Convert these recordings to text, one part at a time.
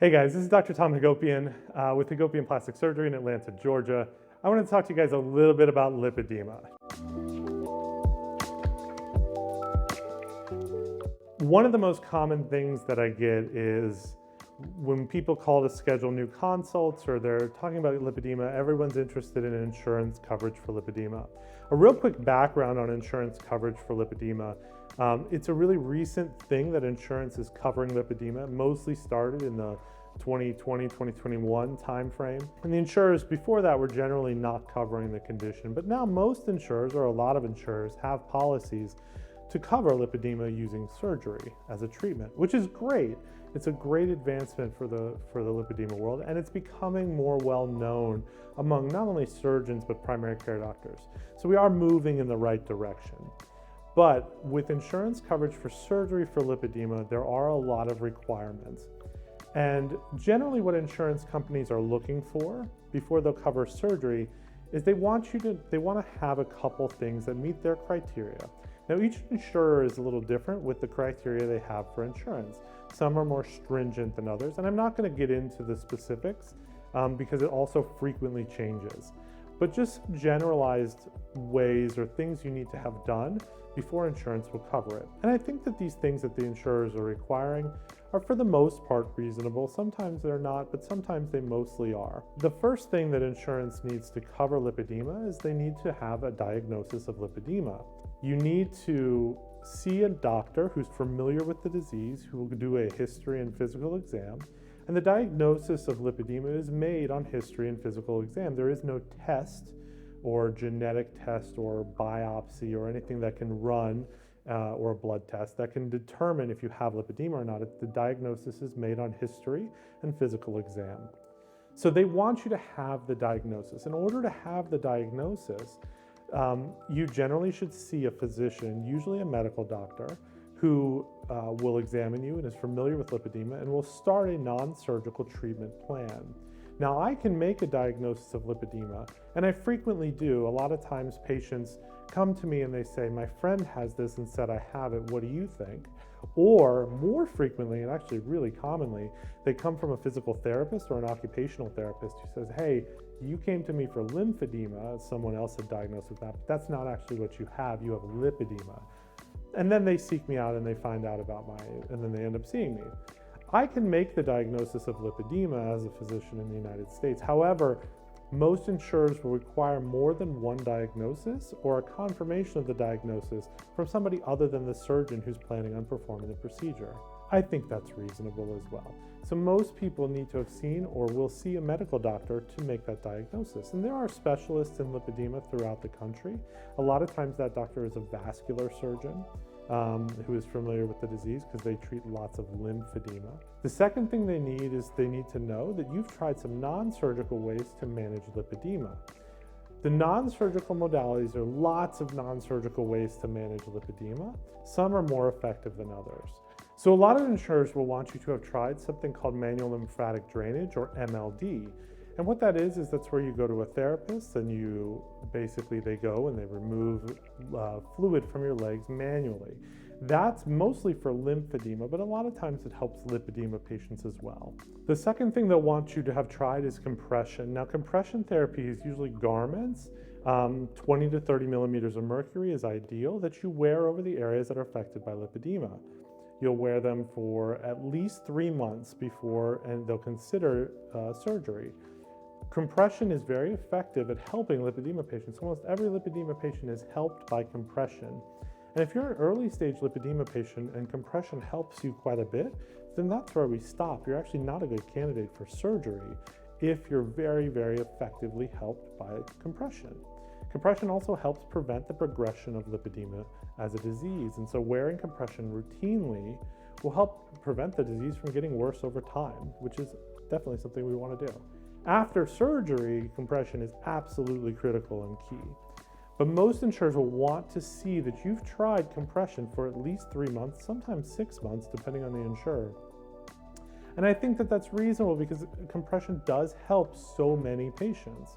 Hey guys, this is Dr. Tom Hagopian with Hagopian Plastic Surgery in Atlanta, Georgia. I want to talk to you guys a little bit about lipedema. One of the most common things that I get is when people call to schedule new consults or they're talking about lipedema, everyone's interested in insurance coverage for lipedema. A real quick background on insurance coverage for lipedema. It's a really recent thing that insurance is covering lipedema. It mostly started in the 2020, 2021 timeframe. And the insurers before that were generally not covering the condition. But now most insurers, or a lot of insurers, have policies to cover lipedema using surgery as a treatment, which is great. It's a great advancement for the lipedema world, and it's becoming more well known among not only surgeons but primary care doctors. So we are moving in the right direction. But with insurance coverage for surgery for lipedema, there are a lot of requirements. And generally what insurance companies are looking for before they'll cover surgery is they want to have a couple things that meet their criteria. Now each insurer is a little different with the criteria they have for insurance. Some are more stringent than others, and I'm not going to get into the specifics because it also frequently changes. But just generalized ways or things you need to have done before insurance will cover it. And I think that these things that the insurers are requiring are for the most part reasonable. Sometimes they're not, but sometimes they mostly are. The first thing that insurance needs to cover lipedema is they need to have a diagnosis of lipedema. You need to see a doctor who's familiar with the disease, who will do a history and physical exam. And the diagnosis of lipedema is made on history and physical exam. There is no test or genetic test or biopsy or anything that can run or a blood test that can determine if you have lipedema or not. The diagnosis is made on history and physical exam. So they want you to have the diagnosis. In order to have the diagnosis, you generally should see a physician, usually a medical doctor, who will examine you and is familiar with lipedema and will start a non-surgical treatment plan. Now, I can make a diagnosis of lipedema, and I frequently do. A lot of times patients come to me and they say, my friend has this and said I have it, what do you think? Or more frequently, and actually really commonly, they come from a physical therapist or an occupational therapist who says, hey, you came to me for lymphedema, someone else had diagnosed with that, but that's not actually what you have lipedema. And then they seek me out and they find out about and then they end up seeing me. I can make the diagnosis of lipedema as a physician in the United States. However, most insurers will require more than one diagnosis or a confirmation of the diagnosis from somebody other than the surgeon who's planning on performing the procedure. I think that's reasonable as well. So most people need to have seen or will see a medical doctor to make that diagnosis. And there are specialists in lipedema throughout the country. A lot of times that doctor is a vascular surgeon who is familiar with the disease because they treat lots of lymphedema. The second thing they need is they need to know that you've tried some non-surgical ways to manage lipedema. The non-surgical modalities are lots of non-surgical ways to manage lipedema. Some are more effective than others. So a lot of insurers will want you to have tried something called manual lymphatic drainage, or MLD. And what that is that's where you go to a therapist and they go and they remove fluid from your legs manually. That's mostly for lymphedema, but a lot of times it helps lipedema patients as well. The second thing they'll want you to have tried is compression. Now, compression therapy is usually garments. 20 to 30 millimeters of mercury is ideal that you wear over the areas that are affected by lipedema. You'll wear them for at least 3 months before, and they'll consider surgery. Compression is very effective at helping lipedema patients. Almost every lipedema patient is helped by compression. And if you're an early stage lipedema patient and compression helps you quite a bit, then that's where we stop. You're actually not a good candidate for surgery if you're very, very effectively helped by compression. Compression also helps prevent the progression of lipedema as a disease. And so wearing compression routinely will help prevent the disease from getting worse over time, which is definitely something we want to do. After surgery, compression is absolutely critical and key. But most insurers will want to see that you've tried compression for at least 3 months, sometimes 6 months, depending on the insurer. And I think that that's reasonable because compression does help so many patients.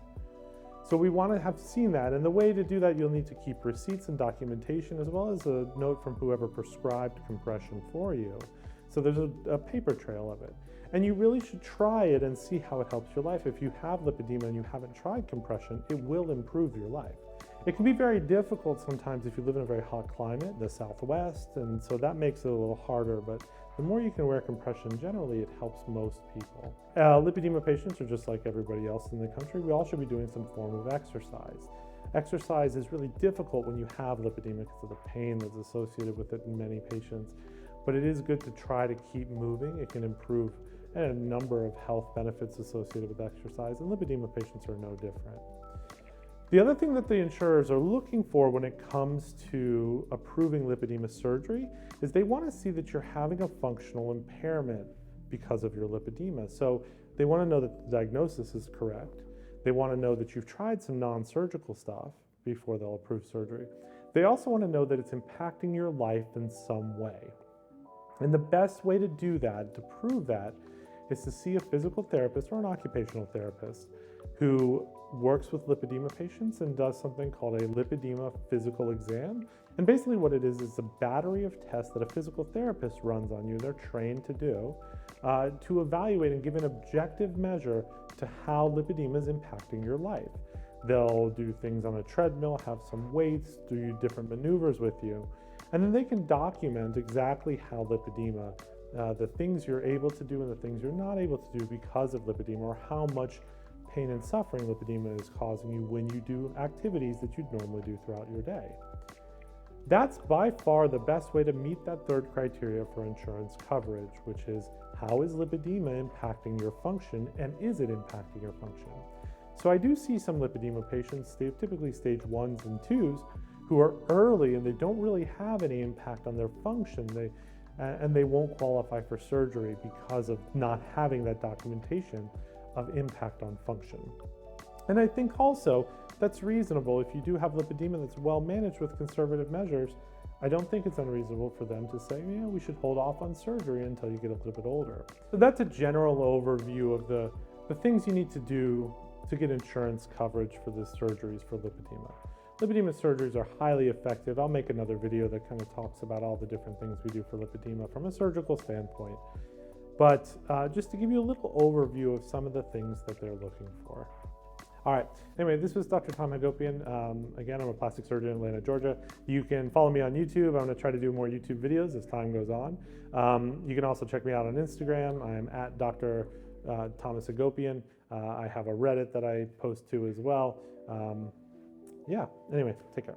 So we want to have seen that, and the way to do that, you'll need to keep receipts and documentation as well as a note from whoever prescribed compression for you. So there's a paper trail of it. And you really should try it and see how it helps your life. If you have lipedema and you haven't tried compression, it will improve your life. It can be very difficult sometimes if you live in a very hot climate, the Southwest, and so that makes it a little harder, but the more you can wear compression, generally it helps most people. Lipedema patients are just like everybody else in the country. We all should be doing some form of exercise. Exercise is really difficult when you have lipedema because of the pain that's associated with it in many patients, but it is good to try to keep moving. It can improve a number of health benefits associated with exercise, and lipedema patients are no different. The other thing that the insurers are looking for when it comes to approving lipedema surgery is they want to see that you're having a functional impairment because of your lipedema. So they want to know that the diagnosis is correct. They want to know that you've tried some non-surgical stuff before they'll approve surgery. They also want to know that it's impacting your life in some way. And the best way to do that, to prove that, is to see a physical therapist or an occupational therapist who works with lipedema patients and does something called a lipedema physical exam. And basically what it is a battery of tests that a physical therapist runs on you, they're trained to do, to evaluate and give an objective measure to how lipedema is impacting your life. They'll do things on a treadmill, have some weights, do different maneuvers with you, and then they can document exactly how lipedema, the things you're able to do and the things you're not able to do because of lipedema, or how much pain and suffering lipedema is causing you when you do activities that you'd normally do throughout your day. That's by far the best way to meet that third criteria for insurance coverage, which is how is lipedema impacting your function, and is it impacting your function? So I do see some lipedema patients, typically stage 1s and 2s, who are early and they don't really have any impact on their function. And they won't qualify for surgery because of not having that documentation of impact on function. And I think also that's reasonable. If you do have lipedema that's well managed with conservative measures, I don't think it's unreasonable for them to say, yeah, we should hold off on surgery until you get a little bit older. So that's a general overview of the things you need to do to get insurance coverage for the surgeries for lipedema. Lipedema surgeries are highly effective. I'll make another video that kind of talks about all the different things we do for lipedema from a surgical standpoint. But just to give you a little overview of some of the things that they're looking for. All right, anyway, this was Dr. Tom Hagopian. Again, I'm a plastic surgeon in Atlanta, Georgia. You can follow me on YouTube. I'm gonna try to do more YouTube videos as time goes on. You can also check me out on Instagram. I'm at Dr. Thomas Hagopian. I have a Reddit that I post to as well. Yeah, anyway, take care.